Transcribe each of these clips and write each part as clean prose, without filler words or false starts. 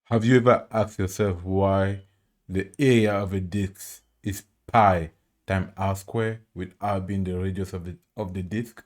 Have you ever asked yourself why the area of a disk is pi times r squared, with r being the radius of the disk?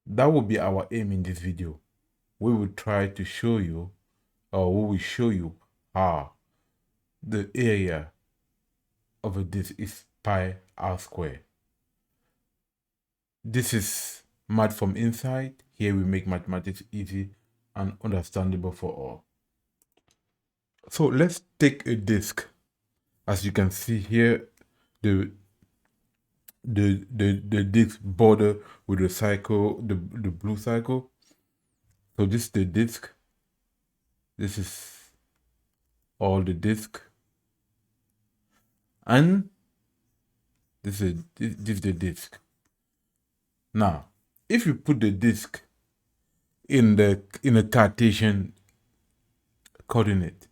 That will be our aim in this video. We will try to show you, or we will show you how the area of a disk is pi r squared. This is Math from Inside. Here we make mathematics easy and understandable for all. So let's take a disk. As you can see here, the disk border with the cycle, the blue cycle. So this is the disk. This is all the disk, and this is the disk. Now, if you put the disk in a Cartesian coordinate,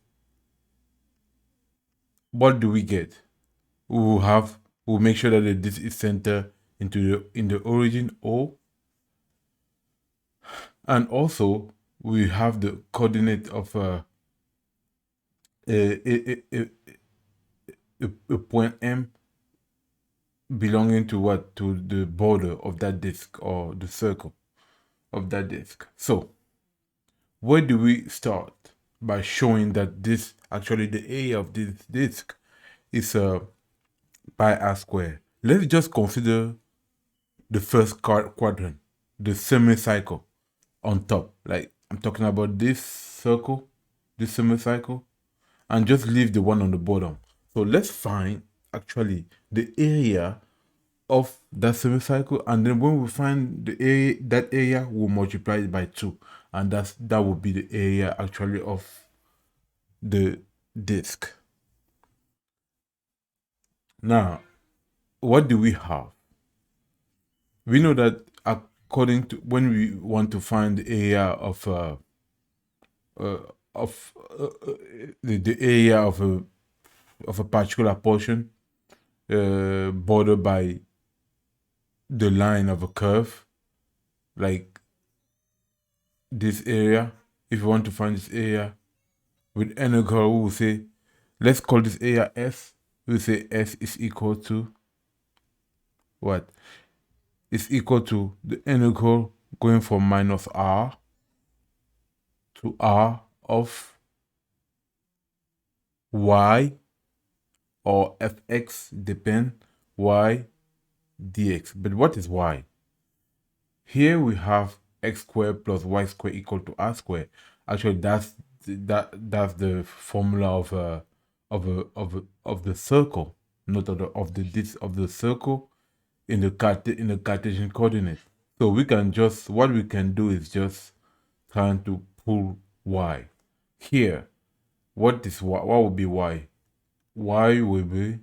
what do we get? We'll make sure that the disk is centered in the origin O, and also we have the coordinate of a point M belonging to what? To the border of that disk, or the circle of that disk. So where do we start? By showing that this actually the area of this disk is pi r squared. Let's just consider the first quadrant, the semicircle on top. Like, I'm talking about this circle, this semicircle, and just leave the one on the bottom. So let's find actually the area of that semicircle, and then when we find the area, that area, we'll multiply it by 2, and that will be the area actually of the disk. Now, what do we have? We know that according to, when we want to find the area of the area of a particular portion bordered by the line of a curve, like this area. If you want to find this area with integral, we will say, let's call this area S. We will say S is equal to what? It's equal to the integral going from minus R to R of Y, or fx, depend, y dx. But what is y? Here we have x squared plus y squared equal to r squared. Actually, that's the formula of the circle, not of the circle in the Cartesian coordinate. So we can just, what we can do is just trying to pull y. Here, what will be y? Y will be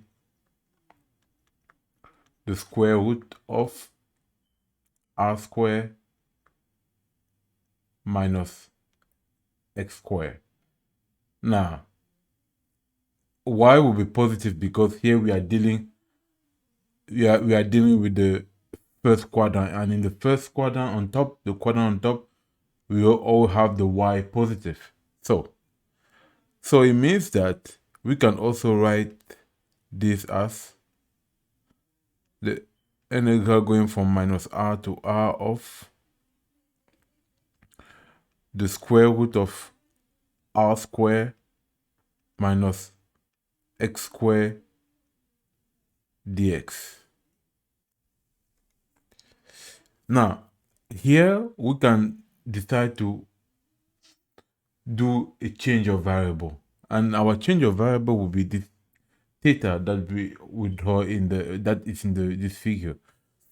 the square root of r squared minus x squared. Now, y will be positive because here we are dealing with the first quadrant, and in the first quadrant on top, the quadrant on top, we will all have the y positive. So it means that we can also write this as the integral going from minus r to r of the square root of r squared minus x squared dx. Now, here we can decide to do a change of variable, and our change of variable will be this theta that we would draw in this figure.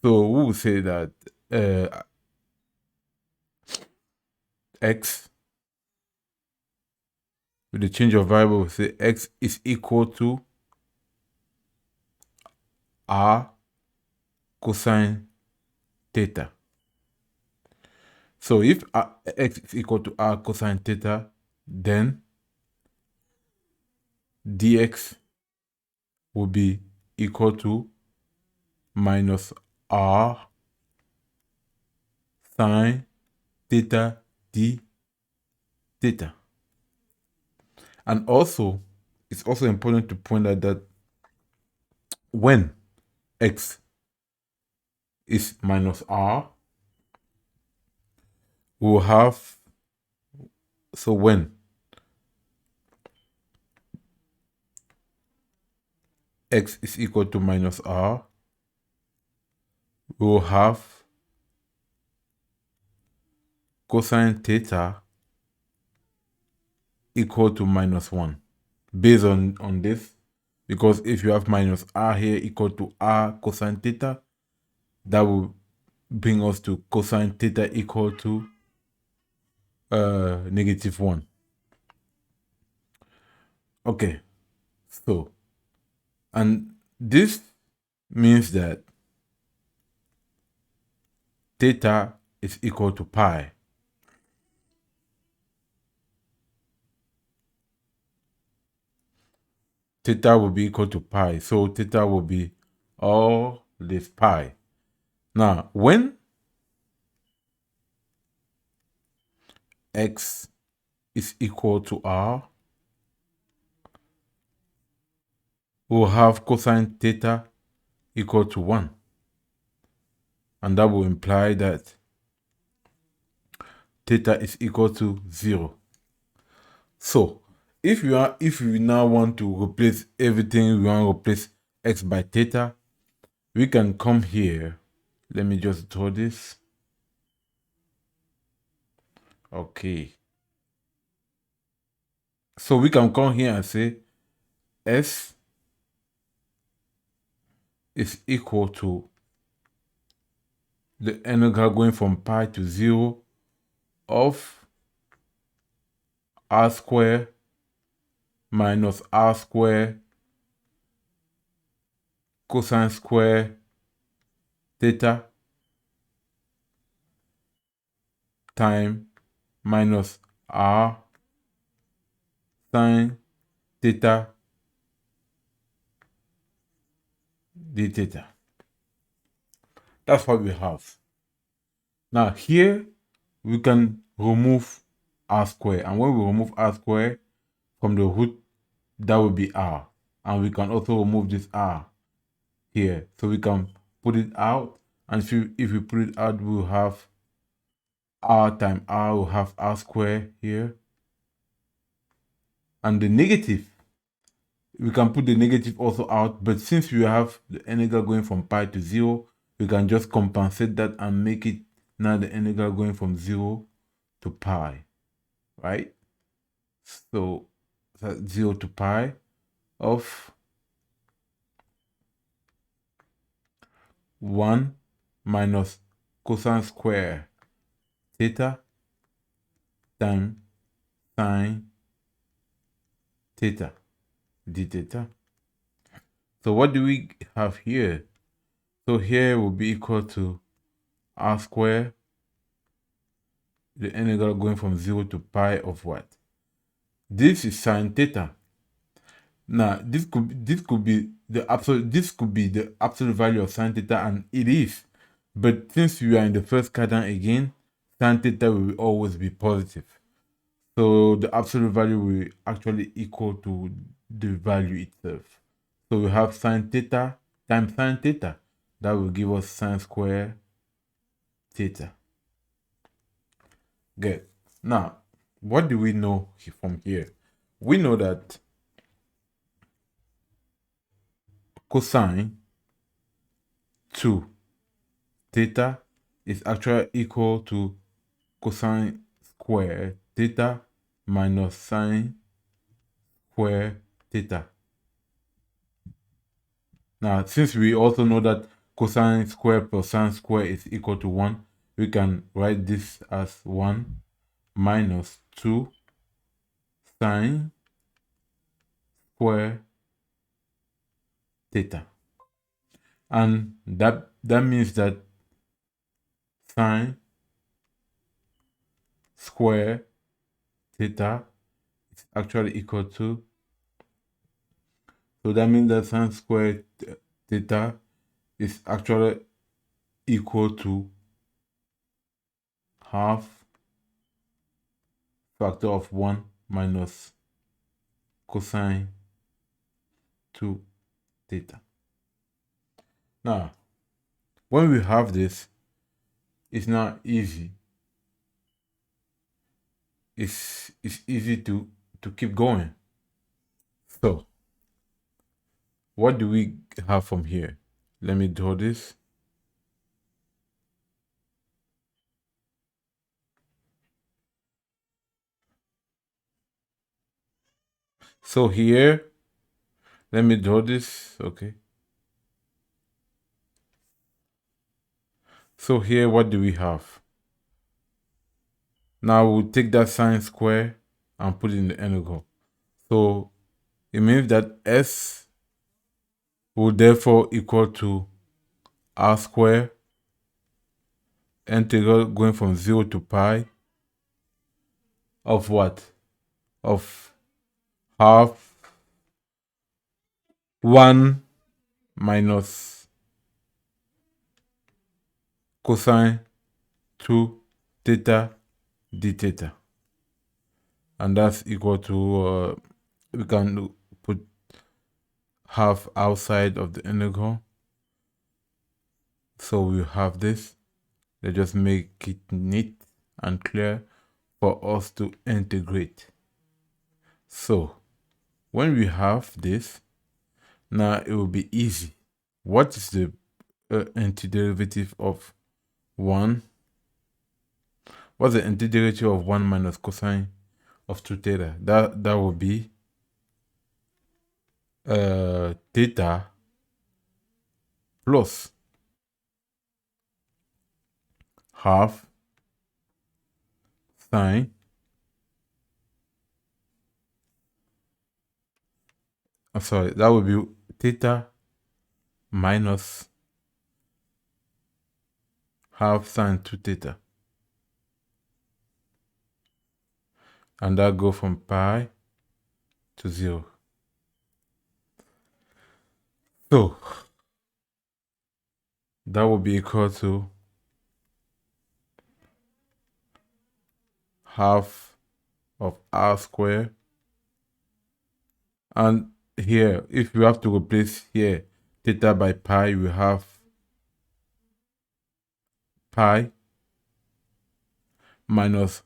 So we will say that x, with the change of variable, we'll say x is equal to r cosine theta. So if x is equal to r cosine theta, then dx will be equal to minus r sine theta d theta. And also, it's also important to point out that when x is minus r, we'll have, so when x is equal to minus r, we'll have cosine theta equal to minus 1 based on this, because if you have minus r here equal to r cosine theta, that will bring us to cosine theta equal to negative 1. Okay, so, and this means that theta is equal to pi. Theta will be equal to pi, so theta will be all this pi. Now, when x is equal to r, we'll have cosine theta equal to 1. And that will imply that theta is equal to 0. So, if we now want to replace everything, we want to replace x by theta, we can come here. Let me just draw this. Okay. So we can come here and say s is equal to the integral going from pi to 0 of r squared minus r squared cosine square theta time minus r sine theta d theta. That's what we have. Now here we can remove r square, and when we remove r square from the root, that will be r, and we can also remove this r here, so we can put it out, and if we put it out, we'll have r times r, will have r square here, and the negative, we can put the negative also out, but since we have the integral going from pi to 0, we can just compensate that and make it now the integral going from 0 to pi, right? So that's 0 to pi of 1 minus cosine square theta times sine theta d theta. So what do we have here? So here will be equal to r square, the integral going from 0 to pi of what? This is sine theta. Now this could be the absolute value of sine theta, and it is. But since we are in the first quadrant again, sine theta will always be positive. So the absolute value will actually equal to the value itself. So we have sine theta times sine theta. That will give us sine square theta. Good. Now, what do we know from here? We know that cosine 2 theta is actually equal to cosine square theta minus sine square theta. Now, since we also know that cosine square plus sine square is equal to 1, we can write this as 1 minus 2 sine square theta. And that means that sine square theta is actually equal to, so that means that sine square theta is actually equal to half factor of 1 minus cosine 2 theta. Now, when we have this, it's not easy. It's easy to keep going. So, what do we have from here? Let me draw this. So here, let me draw this, okay. So here, what do we have? Now we'll take that sine square and put it in the integral. So it means that S will therefore equal to R square integral going from 0 to pi of what? Of half 1 minus cosine 2 theta d theta. And that's equal to, we can put half outside of the integral. So we have this. Let's just make it neat and clear for us to integrate. So when we have this, now it will be easy. What is the antiderivative of 1? What's the antiderivative of 1 minus cosine of 2 theta? That will be theta plus half sine that would be theta minus half sine 2 theta. And that go from pi to 0. So that will be equal to half of R square. And here, if we have to replace here theta by pi, we have pi minus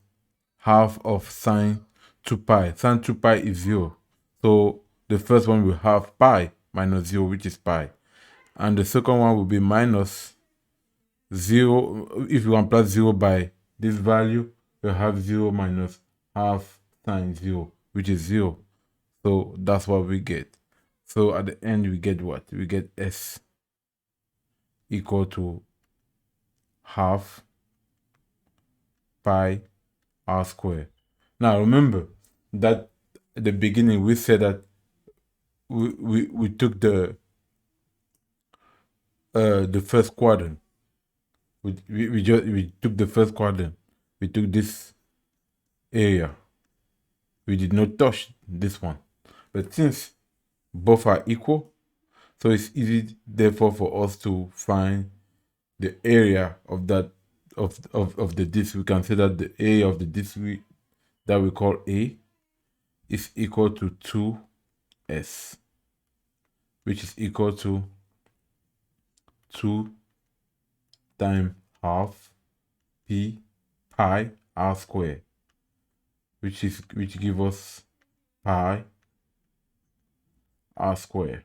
half of sine 2 pi. Sine 2 pi is 0. So the first one will have pi minus 0, which is pi. And the second one will be minus 0. If you want plus 0 by this value, we'll have 0 minus half sine 0, which is 0. So that's what we get. So at the end, we get what? We get S equal to half pi R square. Now remember that at the beginning we said that we took the first quadrant. We took the first quadrant. We took this area. We did not touch this one. But since both are equal, so it's easy therefore for us to find the area of that of the disk. We can say that the area of the disk that we call A is equal to 2S, which is equal to 2 times half p pi R square, which give us pi R square.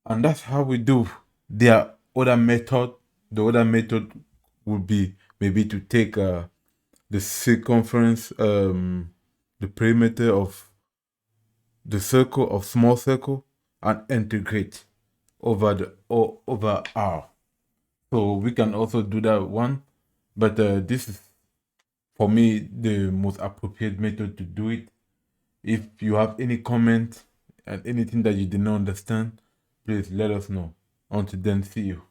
And that's how we do. The other method would be maybe to take the circumference, the perimeter of the circle of small circle and integrate over over R. So we can also do that one, but this is for me the most appropriate method to do it. If you have any comment and anything that you did not understand, please let us know. Until then, see you.